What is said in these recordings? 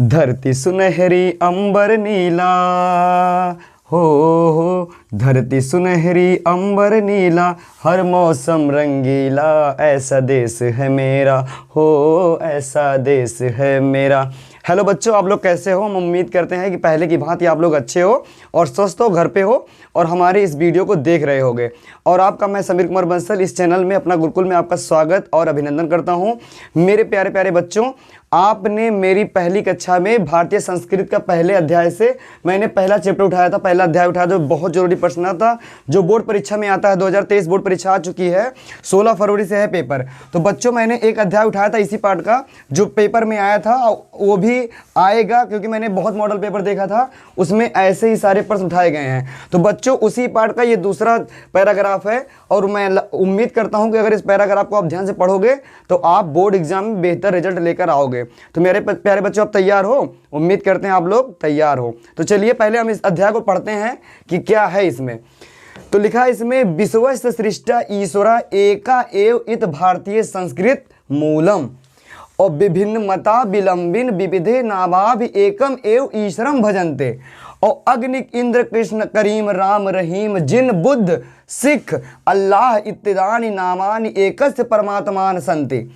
धरती सुनहरी अंबर नीला, हो धरती सुनहरी अंबर नीला, हर मौसम रंगीला, ऐसा देश है मेरा, हो ऐसा देश है मेरा। हेलो बच्चों, आप लोग कैसे हो? हम उम्मीद करते हैं कि पहले की भांति आप लोग अच्छे हो और स्वस्थ हो, घर पे हो और हमारे इस वीडियो को देख रहे होगे। और आपका मैं समीर कुमार बंसल इस चैनल में अपना गुरुकुल में आपका स्वागत और अभिनंदन करता हूं। मेरे प्यारे प्यारे बच्चों, आपने मेरी पहली कक्षा में भारतीय संस्कृत का पहले अध्याय से मैंने पहला चैप्टर उठाया था, पहला अध्याय उठाया था, बहुत जरूरी प्रश्न था जो बोर्ड परीक्षा में आता है। 2023 बोर्ड परीक्षा आ चुकी है, 16 फरवरी से है पेपर। तो बच्चों मैंने एक अध्याय उठाया था इसी पार्ट का जो पेपर में आया था, वो भी आएगा क्योंकि मैंने बहुत मॉडल पेपर देखा था, उसमें ऐसे ही सारे प्रश्न उठाए गए हैं। तो बच्चों उसी पार्ट का ये दूसरा पैराग्राफ है और मैं उम्मीद करता हूं कि अगर इस पैराग्राफ को आप ध्यान से पढ़ोगे तो आप बोर्ड एग्जाम में बेहतर रिजल्ट लेकर आओगे। तो मेरे प्यारे बच्चों, आप तैयार हो? उम्मीद करते हैं आप लोग तैयार हो। तो चलिए पहले हम इस अध्याय को पढ़ते हैं कि क्या है इसमें। तो लिखा है इसमें, विश्वस्य सृष्टा ईश्वरा एका एव इत भारतीय संस्कृत मूलम और विभिन्न मता विलंबिन विविधे नाभाभि एकम एव ईश्वरम भजन्ते और अग्नि इंद्र कृष्ण करीम राम रहीम जिन बुद्ध सिख अल्लाह इत्यादि नामानि एकस्य परमात्मान संते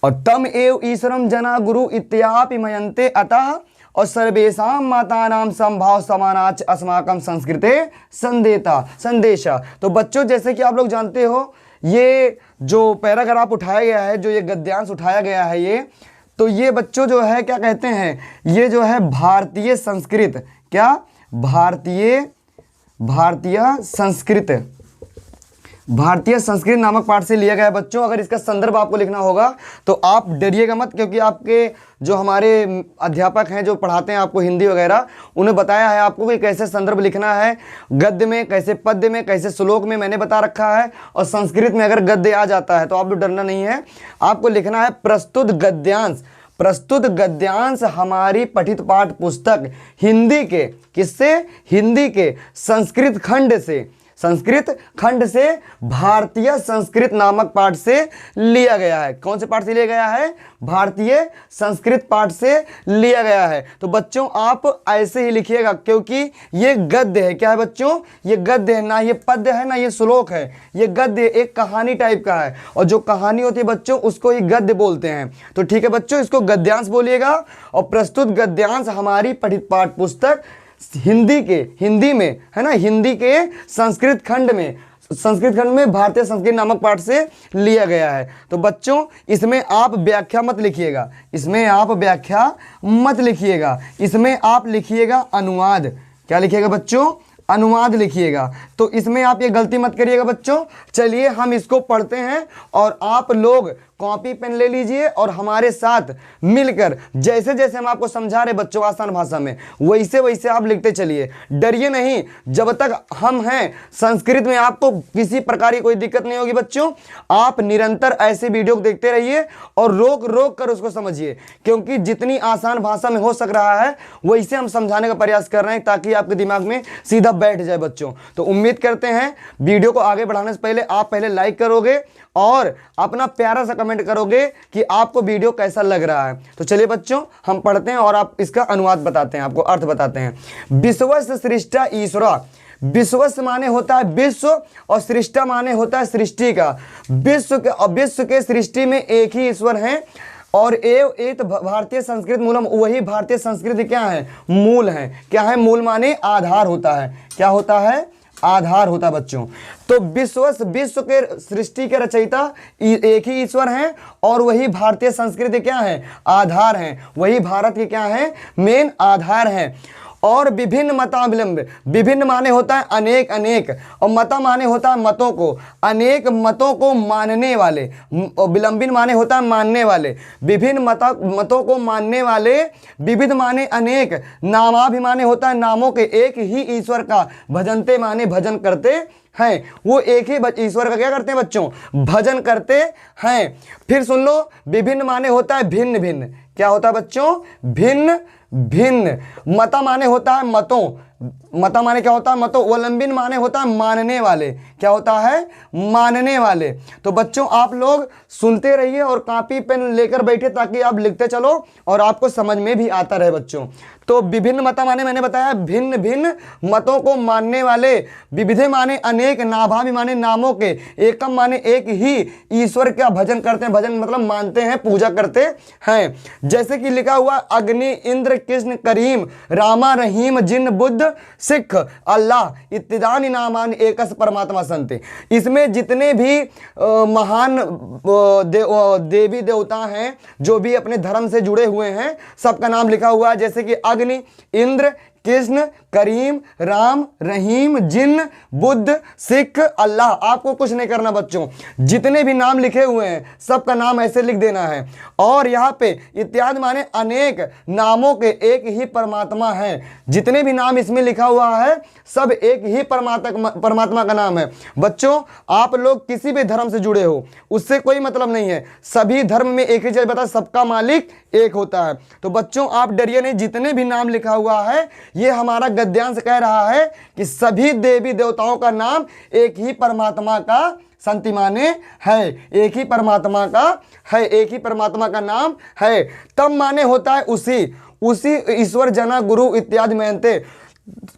और तम एव ईश्वरम जना गुरु इत्यापि मयन्ते अतः और सर्वेशाम मातानाम संभाव समानाच अस्माकम संस्कृते संदेशा। तो बच्चों जैसे कि आप लोग जानते हो, ये जो पैराग्राफ उठाया गया है, जो ये गद्यांश उठाया गया है, तो ये बच्चों जो है क्या कहते हैं, ये जो है भारतीय संस्कृत, क्या भारतीय संस्कृत नामक पाठ से लिया गया है बच्चों। अगर इसका संदर्भ आपको लिखना होगा तो आप डरिएगा मत, क्योंकि आपके जो हमारे अध्यापक हैं जो पढ़ाते हैं आपको हिंदी वगैरह, उन्हें बताया है आपको कि कैसे संदर्भ लिखना है, गद्य में, कैसे पद्य में, कैसे श्लोक में मैंने बता रखा है। और संस्कृत में अगर गद्य आ जाता है तो आप लोग डरना नहीं है, आपको लिखना है प्रस्तुत गद्यांश। प्रस्तुत गद्यांश हमारी पठित पाठ पुस्तक हिंदी के, किससे? हिंदी के संस्कृत खंड से भारतीय संस्कृत नामक पाठ से लिया गया है। कौन से पाठ से लिया गया है? भारतीय संस्कृत पाठ से लिया गया है। तो बच्चों आप ऐसे ही लिखिएगा, क्योंकि ये गद्य है। क्या है बच्चों? ये गद्य है, ना ये पद्य है ना ये श्लोक है, ये गद्य एक कहानी टाइप का है। और जो कहानी होती है बच्चों उसको ही गद्य बोलते हैं। तो ठीक है बच्चों, इसको गद्यांश बोलिएगा। और प्रस्तुत गद्यांश हमारी पठित पाठ पुस्तक हिंदी में है ना, हिंदी के संस्कृत खंड में भारतीय संस्कृत नामक पाठ से लिया गया है। तो बच्चों इसमें आप व्याख्या मत लिखिएगा, इसमें आप लिखिएगा अनुवाद। क्या लिखिएगा बच्चों? अनुवाद लिखिएगा। तो इसमें आप ये गलती मत करिएगा बच्चों। चलिए हम इसको पढ़ते हैं और आप लोग कॉपी पेन ले लीजिए और हमारे साथ मिलकर जैसे जैसे हम आपको समझा रहे बच्चों आसान भाषा में, वैसे वैसे आप लिखते चलिए। डरिए नहीं, जब तक हम हैं संस्कृत में आपको किसी प्रकार की कोई दिक्कत नहीं होगी बच्चों। आप निरंतर ऐसे वीडियो देखते रहिए और रोक रोक कर उसको समझिए, क्योंकि जितनी आसान भाषा में हो सक रहा है वैसे हम समझाने का प्रयास कर रहे हैं ताकि आपके दिमाग में सीधा बैठ जाए बच्चों। तो उम्मीद करते हैं वीडियो को आगे बढ़ाने से पहले आप पहले लाइक करोगे और अपना प्यारा सा कमेंट करोगे कि आपको वीडियो कैसा लग रहा है। तो चलिए बच्चों हम पढ़ते हैं और आप इसका अनुवाद बताते हैं, आपको अर्थ बताते हैं। विश्वस्य सृष्टा ईश्वरा, विश्वस्य माने होता है विश्व और सृष्टा माने होता है सृष्टि का। विश्व के सृष्टि में एक ही ईश्वर है और एव एक भारतीय संस्कृत मूलम, वही भारतीय संस्कृति क्या है? मूल है। क्या है? मूल माने आधार होता है। क्या होता है? आधार होता है बच्चों। तो विश्व के सृष्टि के रचयिता एक ही ईश्वर हैं और वही भारतीय संस्कृति क्या है? आधार हैं। वही भारत के क्या है? मेन आधार हैं। और विभिन्न मतावलंब, विभिन्न माने होता है अनेक अनेक, और मता माने होता है मतों को, अनेक मतों को मानने वाले, और विलंबिन माने होता है मानने वाले। विभिन्न मतों को मानने वाले, विविध माने अनेक, नामाभिमाने होता है नामों के, एक ही ईश्वर का भजनते माने भजन करते हैं। वो एक ही ईश्वर का क्या करते हैं बच्चों? भजन करते हैं। फिर सुन लो, विभिन्न माने होता है भिन्न भिन्न। क्या होता है बच्चों? भिन्न भिन्न। मता माने होता है मतों, मता माने क्या होता है, मतोवलंबिन माने होता है मानने वाले, क्या होता है, मानने वाले। तो बच्चों आप लोग सुनते रहिए और कॉपी पेन लेकर बैठे ताकि आप लिखते चलो और आपको समझ में भी आता रहे बच्चों। तो विभिन्न मता माने मैंने बताया भिन्न भिन्न मतों को मानने वाले, विविधे माने अनेक, नाभावी माने नामों के, एकम माने एक ही ईश्वर का भजन करते हैं, भजन मतलब मानते हैं, पूजा करते हैं। जैसे कि लिखा हुआ अग्नि, इंद्र, कृष्ण, करीम, रामा, रहीम, जिन, बुद्ध, सिख, अल्लाह इत्यादि नामान एकस परमात्मा संति। इसमें जितने भी महान देवी देवता हैं जो भी अपने धर्म से जुड़े हुए हैं सबका नाम लिखा हुआ है। जैसे कि अग्नि, इंद्र, कृष्ण, करीम, राम, रहीम, जिन, बुद्ध, सिख, अल्लाह। आपको कुछ नहीं करना बच्चों, जितने भी नाम लिखे हुए हैं सबका नाम ऐसे लिख देना है। और यहाँ पे इत्यादि माने अनेक नामों के एक ही परमात्मा है। जितने भी नाम इसमें लिखा हुआ है सब एक ही परमात्मा का नाम है। बच्चों आप लोग किसी भी धर्म से जुड़े हो उससे कोई मतलब नहीं है, सभी धर्म में एक ही चीज बता, सबका मालिक एक होता है। तो बच्चों आप डरिए नहीं, जितने भी नाम लिखा हुआ है ये हमारा गद्यांश कह रहा है कि सभी देवी देवताओं का नाम एक ही परमात्मा का संति माने है, एक ही परमात्मा का है, एक ही परमात्मा का नाम है। तब माने होता है उसी ईश्वर जना गुरु इत्यादि मानते,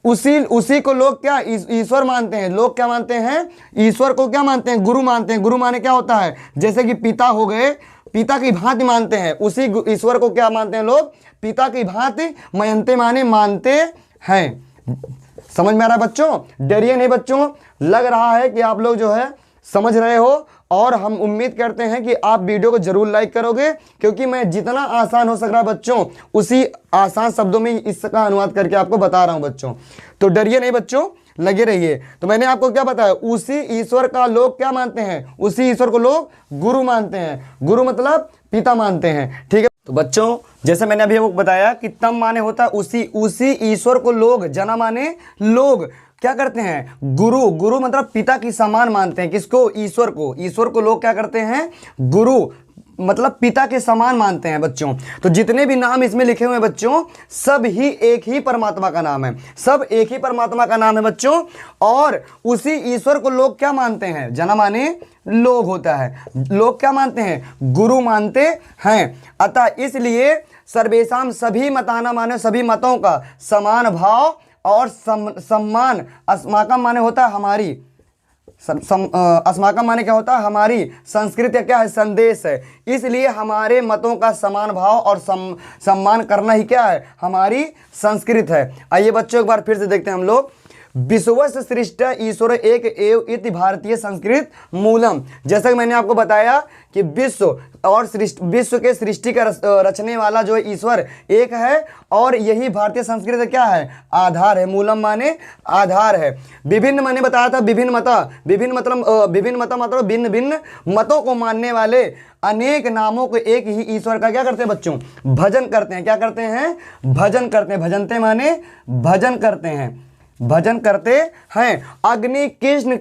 उसी को लोग क्या ईश्वर मानते हैं। लोग क्या मानते हैं, ईश्वर को क्या मानते हैं, गुरु मानते हैं। गुरु माने क्या होता है, जैसे कि पिता हो गए, पिता की भांति मानते हैं, उसी ईश्वर को क्या मानते हैं लोग, पिता की भांति मयंते माने मानते हैं। समझ में आ रहा है बच्चों, डरिए नहीं बच्चों। लग रहा है कि आप लोग जो है समझ रहे हो और हम उम्मीद करते हैं कि आप वीडियो को जरूर लाइक करोगे, क्योंकि मैं जितना आसान हो सक रहा है बच्चों उसी आसान शब्दों में इसका अनुवाद करके आपको बता रहा हूं बच्चों। तो डरिए नहीं बच्चों, लगे रहिए। तो मैंने आपको क्या बताया, उसी ईश्वर का लोग क्या मानते हैं, उसी ईश्वर को लोग गुरु मानते हैं। गुरु मतलब पिता मानते हैं, ठीक है। तो बच्चों जैसे मैंने अभी आपको बताया कि तम माने होता है उसी ईश्वर को लोग, जना माने लोग क्या करते हैं, गुरु मतलब पिता की समान मानते हैं। किसको, ईश्वर को लोग क्या करते हैं, गुरु मतलब पिता के समान मानते हैं बच्चों। तो जितने भी नाम इसमें लिखे हुए हैं बच्चों सब ही एक ही परमात्मा का नाम है, सब एक ही परमात्मा का नाम है बच्चों। और उसी ईश्वर को लोग क्या मानते हैं, जना माने लोग होता है, लोग क्या मानते हैं, गुरु मानते हैं। अतः इसलिए सर्वेशाम सभी मताना माने सभी मतों का समान भाव और सम्मान। अस्माकम माने होता है हमारी, अस्माकम माने क्या होता है, हमारी संस्कृत क्या है, संदेश है। इसलिए हमारे मतों का समान भाव और सम्मान करना ही क्या है, हमारी संस्कृत है। आइए बच्चों एक बार फिर से देखते हैं हम लोग। विश्वस्य सृष्ट ईश्वर एक एव इति भारतीय संस्कृत मूलम। जैसा कि मैंने आपको बताया कि विश्व और विश्व के सृष्टि का रचने वाला जो ईश्वर एक है और यही भारतीय संस्कृत क्या है, आधार है। मूलम माने आधार है। विभिन्न मैंने बताया था, विभिन्न मता मतलब भिन्न भिन्न मतों को मानने वाले अनेक नामों को एक ही ईश्वर का क्या करते हैं बच्चों, भजन करते हैं। क्या करते हैं, भजन करते हैं। भजनते माने भजन करते हैं, भजन करते हैं। अग्नि, कृष्ण,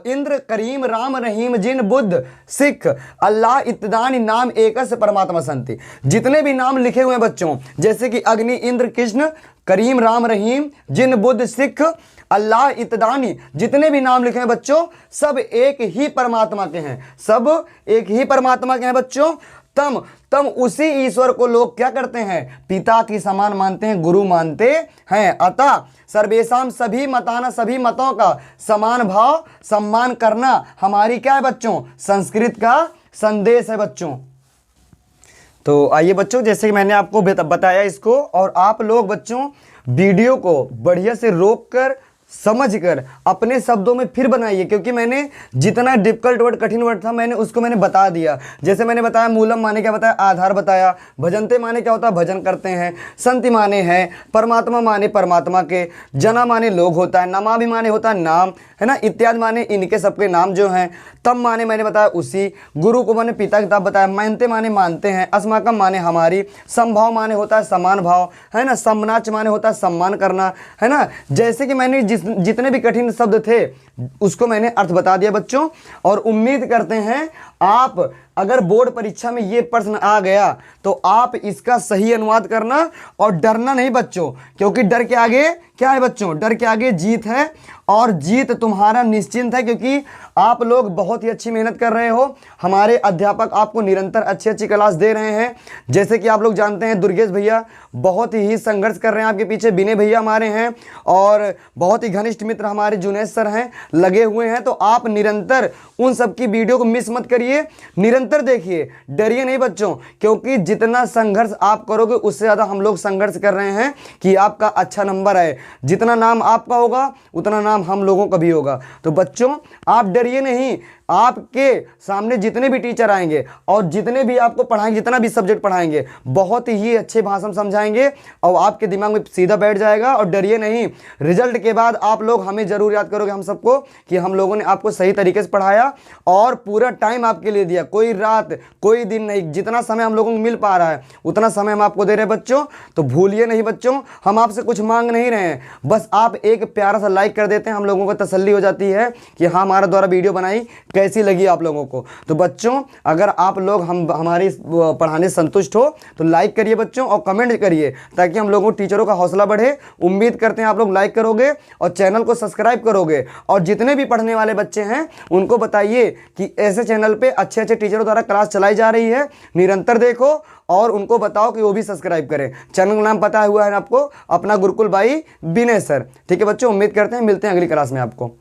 इंद्र, करीम, राम, रहीम, जिन, बुद्ध, सिख, अल्लाह इत्यादि नाम एकस परमात्मा संति। जितने भी नाम लिखे हुए हैं बच्चों, जैसे कि अग्नि, इंद्र, कृष्ण, करीम, राम, रहीम, जिन, बुद्ध, सिख, अल्लाह इत्यादि जितने भी नाम लिखे हैं बच्चों सब एक ही परमात्मा के हैं, सब एक ही परमात्मा के हैं बच्चों। तम उसी ईश्वर को लोग क्या करते हैं, पिता की समान मानते हैं, गुरु मानते हैं। अतः सर्वेशाम सभी मताना सभी मतों का समान भाव सम्मान करना हमारी क्या है बच्चों, संस्कृत का संदेश है बच्चों। तो आइए बच्चों जैसे कि मैंने आपको बताया इसको, और आप लोग बच्चों वीडियो को बढ़िया से रोककर समझकर अपने शब्दों में फिर बनाइए, क्योंकि मैंने जितना डिफिकल्ट वर्ड, कठिन वर्ड था मैंने उसको मैंने बता दिया। जैसे मैंने बताया मूलम माने क्या बताया, आधार बताया। भजनते माने क्या होता है, भजन करते हैं। संति माने हैं, परमात्मा माने परमात्मा के। जना माने लोग होता है। नमामि माने होता है नाम, है ना। इत्यादि माने इनके सबके नाम जो हैं। तम माने मैंने बताया उसी। गुरु को मैंने पिता किताब बताया। मानते माने मानते हैं। अस्माकम माने हमारी। समभाव माने होता है समान भाव, है ना। सम्नाच माने होता है सम्मान करना, है ना। जैसे कि मैंने जितने भी कठिन शब्द थे उसको मैंने अर्थ बता दिया बच्चों, और उम्मीद करते हैं आप अगर बोर्ड परीक्षा में ये प्रश्न आ गया तो आप इसका सही अनुवाद करना और डरना नहीं बच्चों, क्योंकि डर के आगे क्या है बच्चों, डर के आगे जीत है और जीत तुम्हारा निश्चिंत है, क्योंकि आप लोग बहुत ही अच्छी मेहनत कर रहे हो। हमारे अध्यापक आपको निरंतर अच्छी अच्छी क्लास दे रहे हैं। जैसे कि आप लोग जानते हैं दुर्गेश भैया बहुत ही संघर्ष कर रहे हैं आपके पीछे, विनय भैया हमारे हैं और बहुत ही घनिष्ठ मित्र हमारे जुनेश सर हैं, लगे हुए हैं। तो आप निरंतर उन सब की वीडियो को मिस मत करिए, निरंतर देखिए, डरिए नहीं बच्चों, क्योंकि जितना संघर्ष आप करोगे उससे ज़्यादा हम लोग संघर्ष कर रहे हैं कि आपका अच्छा नंबर आए। जितना नाम आपका होगा उतना नाम हम लोगों का भी होगा। तो बच्चों आप डरिए नहीं, आपके सामने जितने भी टीचर आएंगे और जितने भी आपको पढ़ाएंगे, जितना भी सब्जेक्ट पढ़ाएंगे, बहुत ही अच्छे भाषण समझाएंगे और आपके दिमाग में सीधा बैठ जाएगा। और डरिए नहीं, रिजल्ट के बाद आप लोग हमें जरूर याद करोगे, हम सबको, कि हम लोगों ने आपको सही तरीके से पढ़ाया और पूरा टाइम आपके लिए दिया, कोई रात कोई दिन नहीं, जितना समय हम लोगों को मिल पा रहा है उतना समय हम आपको दे रहे हैं बच्चों। तो भूलिए नहीं बच्चों, हम आपसे कुछ मांग नहीं रहे हैं, बस आप एक प्यारा सा लाइक कर देते हैं, हम लोगों को तसल्ली हो जाती है कि हाँ हमारा द्वारा वीडियो बनाई कैसी लगी आप लोगों को। तो बच्चों अगर आप लोग हमारी पढ़ाने से संतुष्ट हो तो लाइक करिए बच्चों और कमेंट करिए, ताकि हम लोगों टीचरों का हौसला बढ़े। उम्मीद करते हैं आप लोग लाइक करोगे और चैनल को सब्सक्राइब करोगे, और जितने भी पढ़ने वाले बच्चे हैं उनको बताइए कि ऐसे चैनल पे अच्छे अच्छे टीचरों द्वारा क्लास चलाई जा रही है, निरंतर देखो और उनको बताओ कि वो भी सब्सक्राइब करें। चैनल का नाम पता हुआ है आपको, अपना गुरुकुल भाई विनय सर। ठीक है बच्चों, उम्मीद करते हैं मिलते हैं अगली क्लास में आपको।